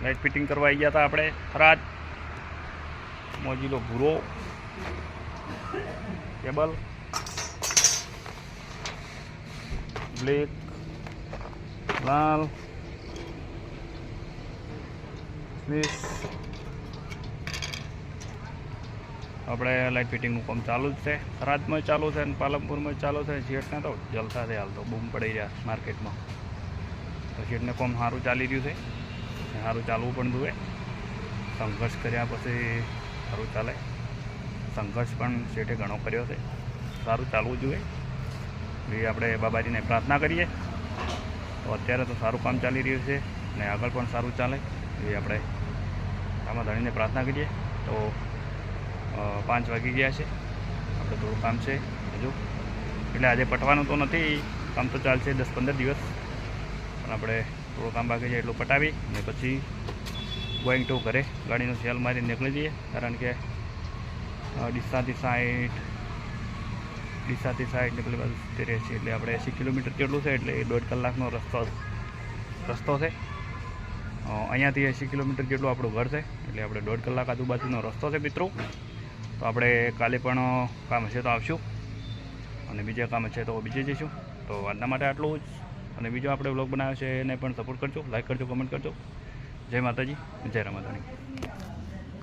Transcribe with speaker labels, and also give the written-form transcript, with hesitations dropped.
Speaker 1: Light fitting કરવા આવી ગયા હતા આપણે થરાદ. મોજીલો ભૂરો કેબલ, બ્લેક, લાલ, સ્મિથ. આપણે લાઇટ ફિટિંગનું કામ ચાલુ જ છે. થરાદમાં ચાલુ છે અને પાલનપુરમાં ચાલુ છે. શેઠને તો જલસા છે હાલ તો, બૂમ પડી રહ્યા માર્કેટમાં. તો શેઠને કામ સારું ચાલી રહ્યું છે, સારું ચાલવું પણ જોઈએ. સંઘર્ષ કર્યા પછી સારું ચાલે. સંઘર્ષ પણ શેઠે ઘણો કર્યો છે, સારું ચાલવું જોઈએ. એ આપણે બાબાજીને પ્રાર્થના કરીએ તો અત્યારે તો સારું કામ ચાલી રહ્યું છે અને આગળ પણ સારું ચાલે એ આપણે આમાં ધણીને પ્રાર્થના કરીએ. તો 5 વાગી ગયા છે, આપણે થોડું કામ છે હજુ, એટલે આજે પટવાનું તો નથી, કામ તો ચાલશે 10-15 દિવસ, પણ આપણે થોડું કામ બાકી છે એટલું પટાવી અને પછી ગોઈંગ ટુ ઘરે ગાડીનો સેલ મારી નીકળી જઈએ. કારણ કે ડીસાથી 60 ને પેલી બાજુ 70 છે, એટલે આપણે 80 કિલોમીટર જેટલું છે, એટલે 1.5 કલાકનો રસ્તો છે. અહીંયાથી 80 કિલોમીટર જેટલું આપણું ઘર છે, એટલે આપણે 1.5 કલાક આજુબાજુનો રસ્તો છે મિત્રો. તો આપણે કાલે પણ કામ હશે તો આવશું અને બીજા કામ હશે તો બીજે જઈશું. તો આજના માટે આટલું જ. અને બીજો આપણે વ્લોગ બનાવ્યો છે એને પણ સપોર્ટ કરજો, લાઈક કરજો, કમેન્ટ કરજો. જય માતાજી, જય રામાધણી.